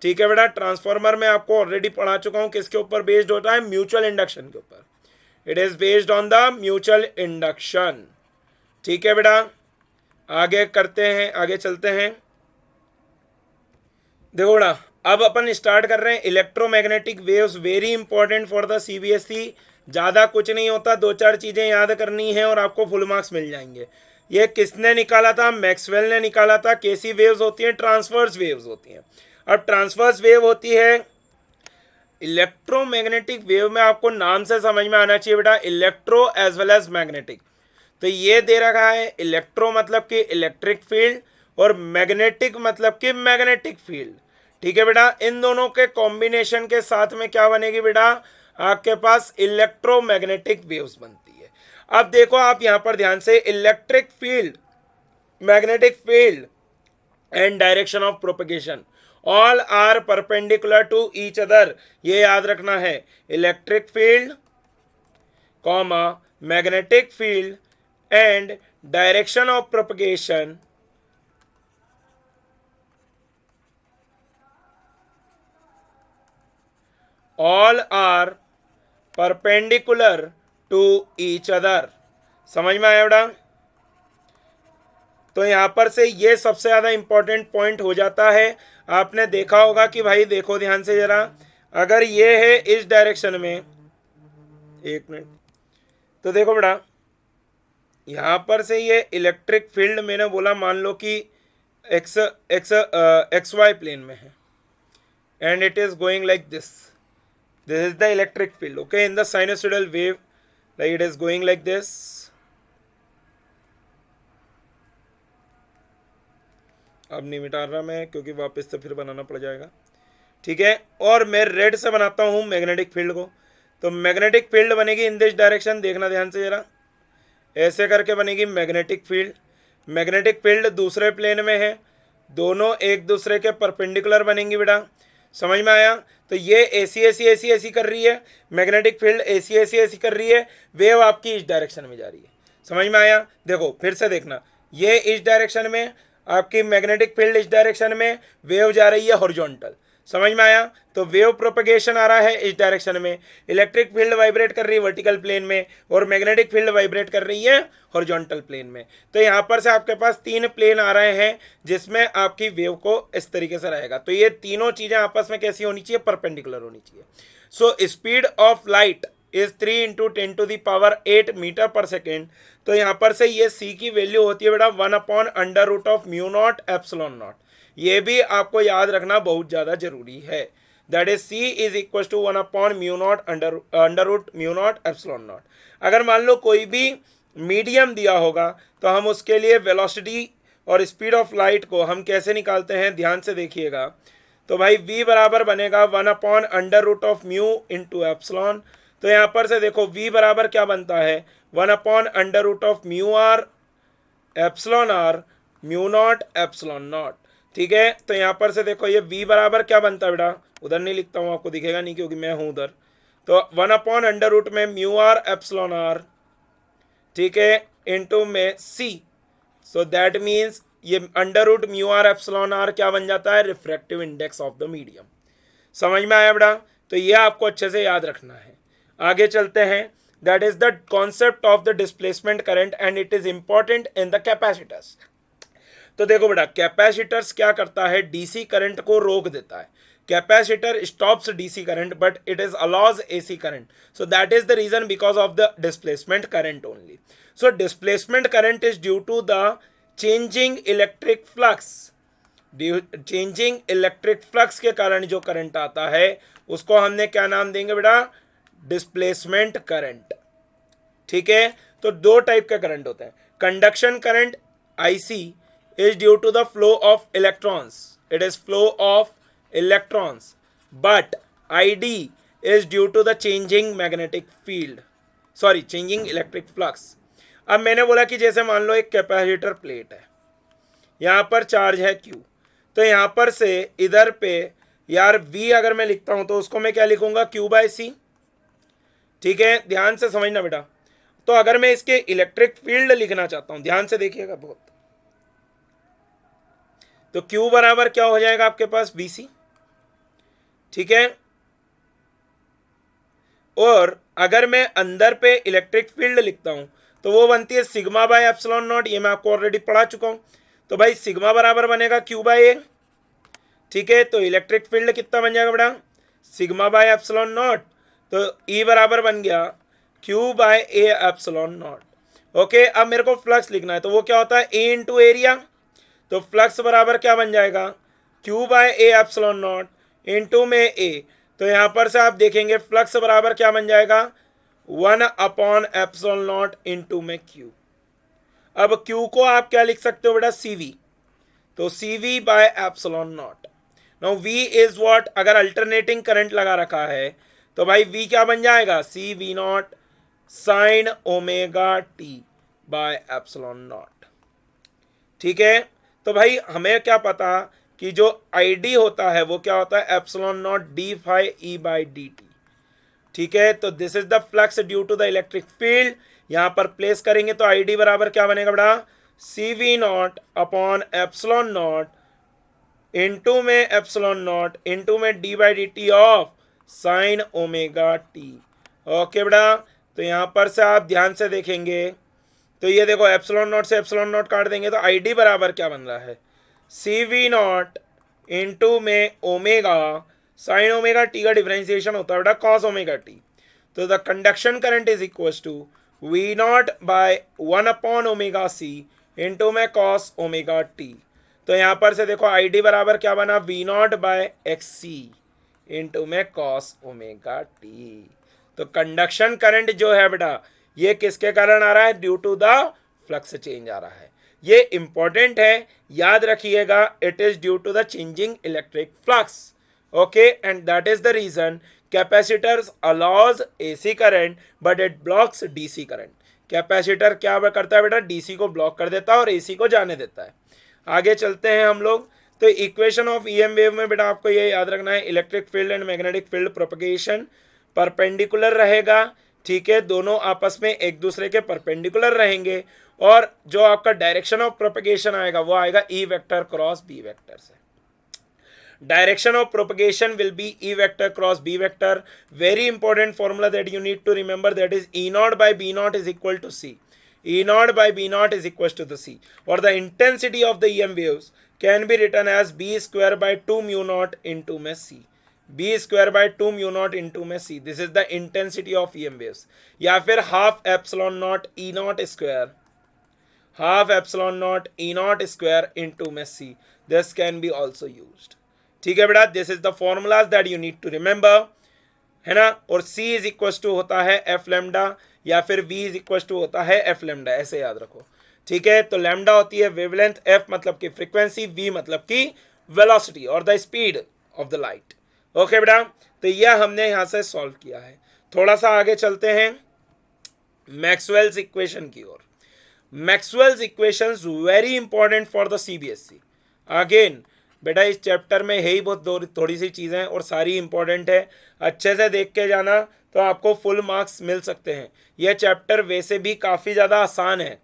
ठीक है बेटा, ट्रांसफार्मर में आपको ऑलरेडी पढ़ा चुका हूं किसके ऊपर बेस्ड होता है, म्यूचुअल इंडक्शन के ऊपर, it is based on the mutual induction. ठीक है बेटा, आगे करते हैं, आगे चलते हैं। देखो बेटा, अब अपन स्टार्ट कर रहे हैं electromagnetic waves, very important for the CBSE. ज़्यादा कुछ नहीं होता, 2-4 चीज़ें याद करनी है और आपको फुल मार्क्स मिल जाएंगे। ये किसने निकाला था, मैक्सवेल ने निकाला था। कैसी वेव्स होती हैं, ट्रांसवर्स वेव्स होती हैं। अब ट्रांसवर्स वेव होती है इलेक्ट्रोमैग्नेटिक वेव में, आपको नाम से समझ में आना चाहिए बेटा, electro as well as magnetic. तो ये दे रखा है, इलेक्ट्रो मतलब कि इलेक्ट्रिक फील्ड और मैग्नेटिक मतलब कि मैग्नेटिक फील्ड। ठीक है बेटा, इन दोनों के कॉम्बिनेशन के साथ में क्या बनेगी बेटा, आपके पास इलेक्ट्रोमैग्नेटिक वेव्स बनती है। अब देखो आप यहां पर ध्यान से, electric field, magnetic field and direction of propagation all are perpendicular to each other, ये याद रखना है। Electric field comma magnetic field and direction of propagation all are perpendicular to each other. समझ में आया बेटा? तो यहां पर से ये सबसे ज्यादा इंपॉर्टेंट पॉइंट हो जाता है। आपने देखा होगा कि भाई देखो ध्यान से जरा, अगर ये है इस डायरेक्शन में, एक मिनट, तो देखो बेटा यहां पर से ये इलेक्ट्रिक फील्ड मैंने बोला मान लो कि एक्स वाई प्लेन में है and it is going like this, this is the electric field, okay, in the sinusoidal wave, like it is going like this। अब नहीं मिटा रहा मैं क्योंकि वापस से फिर बनाना पड़ जाएगा। ठीक है, और मैं रेड से बनाता हूं मैग्नेटिक फील्ड को। तो मैग्नेटिक फील्ड बनेगी इन दिस डायरेक्शन, देखना ध्यान से जरा, ऐसे करके बनेगी मैग्नेटिक फील्ड। मैग्नेटिक फील्ड दूसरे प्लेन में है, दोनों एक दूसरे के परपेंडिकुलर बनेंगी बेटा। समझ में आया? तो ये ऐसी ऐसी ऐसी ऐसी कर रही है, मैग्नेटिक फील्ड ऐसी ऐसी ऐसी कर रही है, वेव आपकी इस डायरेक्शन में जा रही है। समझ में आया? देखो फिर से देखना, ये इस डायरेक्शन में, आपकी मैग्नेटिक फील्ड इस डायरेक्शन में, वेव जा रही है हॉरिजॉन्टल। समझ में आया? तो वेव प्रोपगेशन आ रहा है इस डायरेक्शन में, इलेक्ट्रिक फील्ड वाइब्रेट कर रही है वर्टिकल प्लेन में और मैग्नेटिक फील्ड वाइब्रेट कर रही है हॉरिजॉन्टल प्लेन में। तो यहाँ पर से आपके पास 3 प्लेन आ रहे हैं जिसमें आपकी वेव को इस तरीके से रहेगा। तो ये तीनों चीजें आपस में कैसी होनी चाहिए, परपेंडिकुलर होनी चाहिए। So speed of light is 3 × 10⁸ metre per second. तो यहाँ पर से ये सी की वैल्यू होती है बेटा 1/√μ0 ε0। ये भी आपको याद रखना बहुत ज़्यादा जरूरी है। That is C is equal to 1/μ0 √μ0 ε0। अगर मान लो कोई भी मीडियम दिया होगा तो हम उसके लिए वेलोसिटी और स्पीड ऑफ लाइट को हम कैसे निकालते हैं, ध्यान से देखिएगा। तो भाई v बराबर बनेगा 1/√μ इंटू एप्सलॉन। तो यहाँ पर से देखो v बराबर क्या बनता है, 1/√μr एप्सलॉन r μ0 ε0। ठीक है, तो यहाँ पर से देखो ये v बराबर क्या बनता है बेटा, उधर नहीं लिखता हूँ, आपको दिखेगा नहीं क्योंकि मैं हूँ उधर। तो 1/√में μr एप्सलॉन r, ठीक है, इंटू में c। सो दैट मीन्स ये √μr एप्सलॉन r क्या बन जाता है, refractive index of the medium. समझ में आया बेटा? तो ये आपको अच्छे से याद रखना है। आगे चलते हैं। That is the concept of the displacement current and it is important in the capacitors. तो देखो बेटा, कैपेसिटर्स क्या करता है, डीसी करंट को रोक देता है। Capacitor stops DC current but it is allows AC current. So that is the reason because of the displacement current only. So displacement current is due to the changing electric flux. Changing electric flux के कारण जो current आता है उसको हमने क्या नाम देंगे बेटा, डिस्प्लेसमेंट करंट। ठीक है, तो 2 टाइप के करंट होते हैं। Conduction current IC is due to the flow of electrons, it is flow of electrons, but ID is due to the changing magnetic field, sorry changing electric flux। अब मैंने बोला कि जैसे मान लो एक कैपेसिटर प्लेट है, यहाँ पर चार्ज है Q, तो यहाँ पर से इधर पे यार V अगर मैं लिखता हूँ तो उसको मैं क्या लिखूंगा, Q/C। ठीक है, ध्यान से समझना बेटा। तो अगर मैं इसके इलेक्ट्रिक फील्ड लिखना चाहता हूँ, ध्यान से देखिएगा बहुत, तो Q बराबर क्या हो जाएगा आपके पास, VC। ठीक है। और अगर मैं अंदर पे इलेक्ट्रिक फील्ड लिखता हूं तो वो बनती है सिग्मा बाय एप्सिलॉन नॉट, ये मैं आपको ऑलरेडी पढ़ा चुका हूं। तो भाई सिग्मा बराबर बनेगा क्यू बाय ए, ठीक है। तो इलेक्ट्रिक फील्ड कितना बन जाएगा बेटा, सिग्मा बाय एप्सिलॉन नॉट, तो ई बराबर बन गया Q by A epsilon nought. Okay, अब मेरे को फ्लक्स लिखना है, तो वो क्या होता है ए इंटू एरिया। तो फ्लक्स बराबर क्या बन जाएगा, Q by A epsilon not into में ए। तो यहां पर से आप देखेंगे फ्लक्स बराबर क्या बन जाएगा, 1 एप्सिलॉन नॉट इंटू में क्यू। अब क्यू को आप क्या लिख सकते हो बेटा, सीवी। तो C V by epsilon naught. Now V is what, अगर अल्टरनेटिंग करंट लगा रखा है तो भाई वी क्या बन जाएगा, C V naught sine omega T by epsilon naught. ठीक है। तो भाई हमें क्या पता कि जो आई डी होता है वो क्या होता है, epsilon nought D phi E by D T. ठीक है। तो this is the flux due to the electric field. यहां पर प्लेस करेंगे तो आई डी बराबर क्या बनेगा बेटा, C V naught upon epsilon not into में एप्सिलॉन नॉट इंटू में D by D T of sine omega T. Okay बेटा, तो यहां पर से आप ध्यान से देखेंगे तो ये देखो एप्सिलॉन नॉट से एप्सिलॉन नॉट काट देंगे तो आई डी बराबर क्या बन रहा है, सी वी नॉट इंटू में ओमेगा, साइन ओमेगा टी का डिफरेंशिएशन होता है बेटा कॉस ओमेगा टी। तो the conduction current is equal to we not by 1 omega C into में कॉस ओमेगा टी। तो यहाँ पर से देखो आई डी बराबर क्या बना, we not by X C into में कॉस ओमेगा टी। तो कंडक्शन करंट जो है बेटा ये किसके कारण आ रहा है, due to the flux change आ रहा है। ये इंपॉर्टेंट है, याद रखिएगा, it is due to the changing electric flux. Okay, and that is the reason capacitors allows AC current but it blocks DC current. Capacitor क्या करता है बेटा, डीसी को ब्लॉक कर देता है और एसी को जाने देता है। आगे चलते हैं हम लोग। तो इक्वेशन ऑफ ईएम वेव में बेटा आपको ये याद रखना है, electric field and magnetic field propagation perpendicular रहेगा। ठीक है, दोनों आपस में एक दूसरे के परपेंडिकुलर रहेंगे और जो आपका डायरेक्शन ऑफ प्रोपगेशन आएगा वो आएगा E vector cross B vector से। Direction of propagation will be E vector cross B vector. Very important formula that you need to remember, that is E naught by B naught is equal to C. E naught by B naught is equals to the C, or the intensity of the EM waves can be written as B square by 2 mu naught into में C. B square by 2 mu naught into में C. This is the intensity of EM waves. या फिर half epsilon naught E naught square, half epsilon naught E naught square into में C. This can be also used. ठीक है बेटा, this is the formulas that you need to remember, है ना। और C is equals to होता है F lambda या फिर V इज इक्वल टू होता है एफ लैम्डा, ऐसे याद रखो। ठीक है, तो लैम्डा होती है वेवलेंथ, एफ मतलब की फ्रीक्वेंसी, वी मतलब की वेलोसिटी और the speed of the light. Okay बेटा, तो यह हमने यहां से सॉल्व किया है। थोड़ा सा आगे चलते हैं मैक्सवेल्स इक्वेशन की ओर। Maxwell's equations very important for the CBSE. Again बेटा इस चैप्टर में है ही बहुत थोड़ी सी चीज़ें और सारी इंपॉर्टेंट है, अच्छे से देख के जाना तो आपको फुल मार्क्स मिल सकते हैं। यह चैप्टर वैसे भी काफ़ी ज़्यादा आसान है,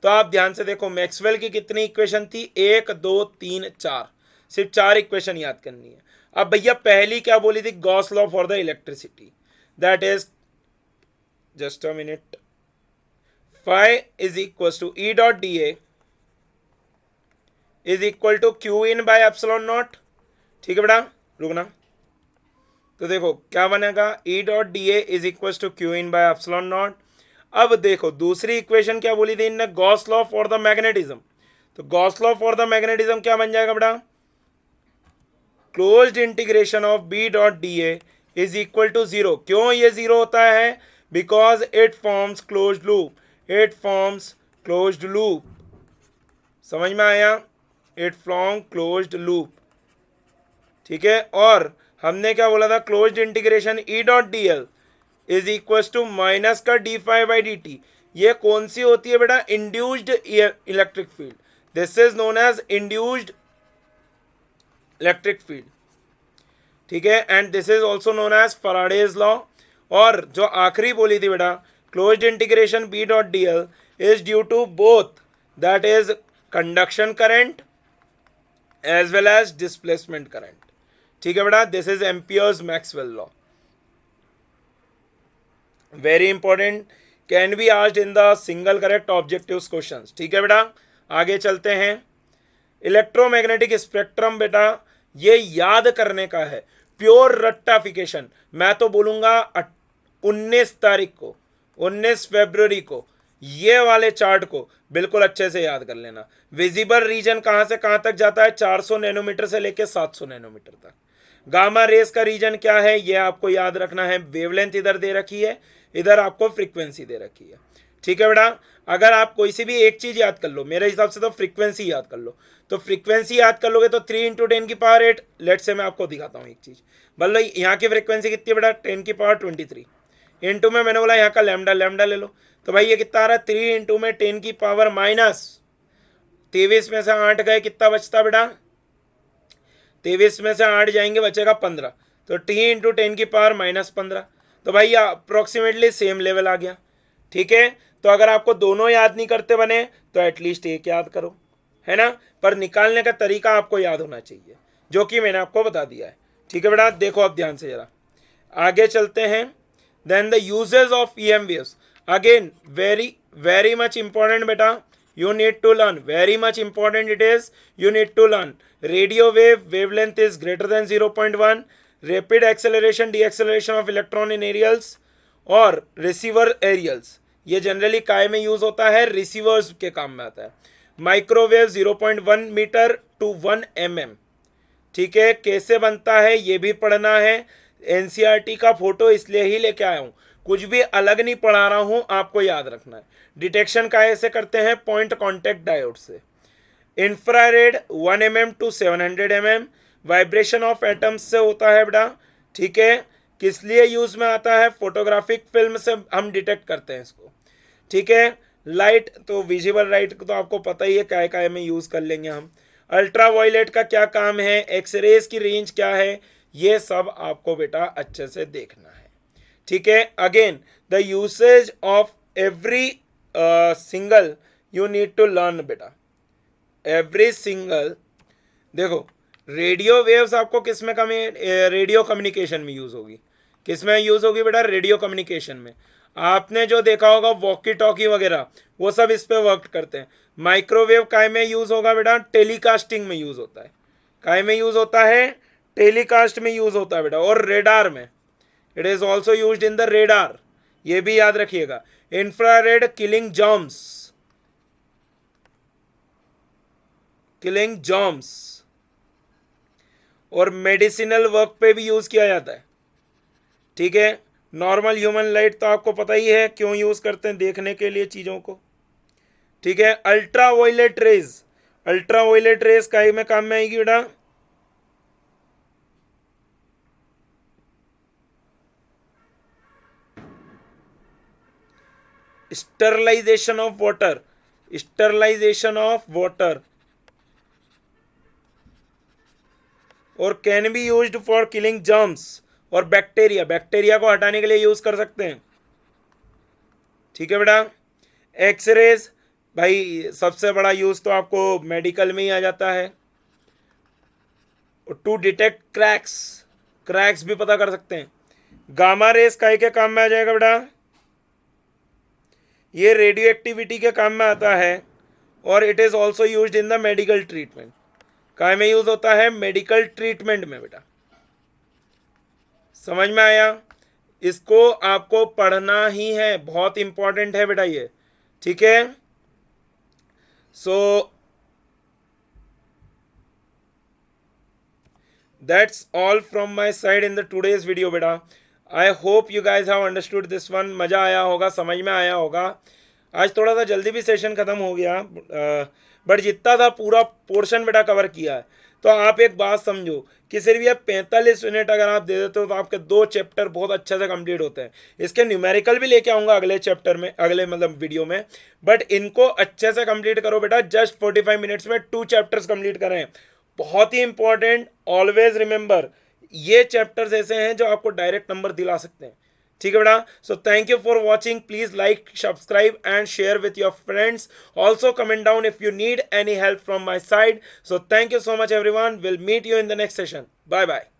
तो आप ध्यान से देखो। मैक्सवेल की कितनी इक्वेशन थी, 1 2 3 4, सिर्फ 4 इक्वेशन याद करनी है। अब भैया पहली क्या बोली थी, Gauss law for the electricity, that is just a minute, phi is equal to E dot D A is equal to Q in by epsilon naught. ठीक है बेटा, रुकना। तो देखो क्या बनेगा, E dot D A is equal to Q in by epsilon naught. अब देखो दूसरी इक्वेशन क्या बोली थी इनने, Gauss law for the magnetism. तो Gauss law for the magnetism क्या बन जाएगा बेटा, closed integration of B dot D A is equal to 0। क्यों ये 0 होता है, because it forms closed loop, it forms closed loop. समझ में आया, इट फॉर्म क्लोज्ड लूप। ठीक है, और हमने क्या बोला था, closed integration E dot D L is equal to minus का D phi by D T. ये कौन सी होती है बेटा, induced electric field. This is known as induced electric field. ठीक है, and this is also known as Faraday's law. और जो आखिरी बोली थी बेटा, closed integration B dot D L is due to both, that is conduction current as well as displacement current. ठीक है बेटा, this is amperes Maxwell law, very important, can be asked in the single correct objective questions. ठीक है बेटा, आगे चलते हैं। Electromagnetic spectrum बेटा ये याद करने का है, प्योर रट्टाफिकेशन। मैं तो बोलूंगा 19 तारीख को, 19 फरवरी को ये वाले चार्ट को बिल्कुल अच्छे से याद कर लेना। विजिबल रीजन कहां से कहां तक जाता है, 400 नैनोमीटर से लेकर 700 नैनोमीटर तक। गामा रेस का रीजन क्या है ये आपको याद रखना है। वेवलेंथ इधर दे रखी है, इधर आपको फ्रीक्वेंसी दे रखी है। ठीक है बेटा, अगर आप कोई सी भी एक चीज याद कर लो, मेरे हिसाब से तो फ्रीक्वेंसी याद कर लो, तो फ्रीक्वेंसी याद कर लोगे तो 3 × 10⁸। लेट से मैं आपको दिखाता हूँ एक चीज, बोलो यहाँ की फ्रीक्वेंसी कितनी है बेटा, 10⁻23 इंटू में मैंने बोला यहाँ का लैम्डा, लैम्डा ले लो, तो भाई ये कितना आ रहा है, 3 इंटू में 10⁻23 में से 8 गए, कितना बचता बेटा, 23 में से 8 जाएंगे, बचेगा 15, तो 3 × 10⁻−15, तो भाई अप्रोक्सीमेटली सेम लेवल आ गया। ठीक है, तो अगर आपको दोनों याद नहीं करते बने तो एटलीस्ट एक याद करो, है ना, पर निकालने का तरीका आपको याद होना चाहिए, जो कि मैंने आपको बता दिया है। ठीक है बेटा, देखो अब ध्यान से जरा आगे चलते हैं। Then the uses of EM waves, again very very much important बेटा, you need to learn, very much important it is, you need to learn. Radio wave wavelength is greater than 0.1, rapid acceleration deceleration of electron in aerials और receiver aerials, ये generally काय में use होता है, receivers के काम में आता है। Microwave 0.1 metre to 1 mm। ठीक है, कैसे बनता है ये भी पढ़ना है। NCERT का फोटो इसलिए ही लेके आया हूं, कुछ भी अलग नहीं पढ़ा रहा हूं, आपको याद रखना है। डिटेक्शन का ऐसे करते हैं, पॉइंट कांटेक्ट डायोड से। Infrared 1 mm to 700 mm, vibration of atoms से होता है बेटा। ठीक है, किस लिए यूज में आता है, फोटोग्राफिक फिल्म से हम डिटेक्ट करते हैं इसको। ठीक है, लाइट तो विजिबल लाइट तो आपको पता ही है काय काय में यूज कर लेंगे हम। अल्ट्रावायलेट का क्या काम है, एक्सरेज की रेंज क्या है, ये सब आपको बेटा अच्छे से देखना है। ठीक है, again the usage of every single you need to learn बेटा, एवरी सिंगल। देखो रेडियो वेव्स आपको किस में रेडियो कम्युनिकेशन में यूज होगी, किस में यूज होगी बेटा, रेडियो कम्युनिकेशन में। आपने जो देखा होगा वॉकी टॉकी वगैरह वो सब इस पे वर्क करते हैं। माइक्रोवेव काय में यूज होगा बेटा, टेलीकास्टिंग में यूज होता है। काय में यूज होता है, टेलीकास्ट में यूज होता है बेटा। और रेडार में, it is also used in the radar, ये भी याद रखिएगा। Infrared killing germs, killing germs, और मेडिसिनल वर्क पे भी यूज किया जाता है। ठीक है, नॉर्मल ह्यूमन लाइट तो आपको पता ही है क्यों यूज करते हैं, देखने के लिए चीजों को। ठीक है, अल्ट्रावायलेट रेज, अल्ट्रावायलेट रेज काय में काम में आएगी बेटा, sterilization of water, sterilization of water, और can be used for killing germs और बैक्टीरिया, बैक्टीरिया को हटाने के लिए यूज कर सकते हैं। ठीक है बेटा, एक्सरेज भाई सबसे बड़ा यूज तो आपको मेडिकल में ही आ जाता है। टू डिटेक्ट क्रैक्स, क्रैक्स भी पता कर सकते हैं। गामा रेस काय के काम में आ जाएगा बेटा, ये रेडियो एक्टिविटी के काम में आता है, और it is also used in the medical treatment. काय में यूज होता है, मेडिकल ट्रीटमेंट में बेटा। समझ में आया, इसको आपको पढ़ना ही है, बहुत इंपॉर्टेंट है बेटा ये। ठीक है, so that's all from my side in the today's video बेटा। I hope you guys have understood this one, मज़ा आया होगा, समझ में आया होगा। आज थोड़ा सा जल्दी भी सेशन ख़त्म हो गया, बट जितना था पूरा पोर्शन बेटा कवर किया है। तो आप एक बात समझो कि सिर्फ ये 45 मिनट अगर आप दे देते हो तो आपके 2 चैप्टर बहुत अच्छे से कंप्लीट होते हैं। इसके न्यूमेरिकल भी लेके आऊँगा अगले चैप्टर में, अगले मतलब वीडियो में, बट इनको अच्छे से कंप्लीट करो बेटा। जस्ट 45 मिनट्स में 2 चैप्टर्स कंप्लीट करें, बहुत ही इंपॉर्टेंट। ऑलवेज रिमेंबर, ये चैप्टर्स ऐसे हैं जो आपको डायरेक्ट नंबर दिला सकते हैं। ठीक है बेटा, so thank you for watching, please like, subscribe and share with your friends. Also comment down if you need any help from my side. So thank you so much everyone, will meet you in the next session, bye bye.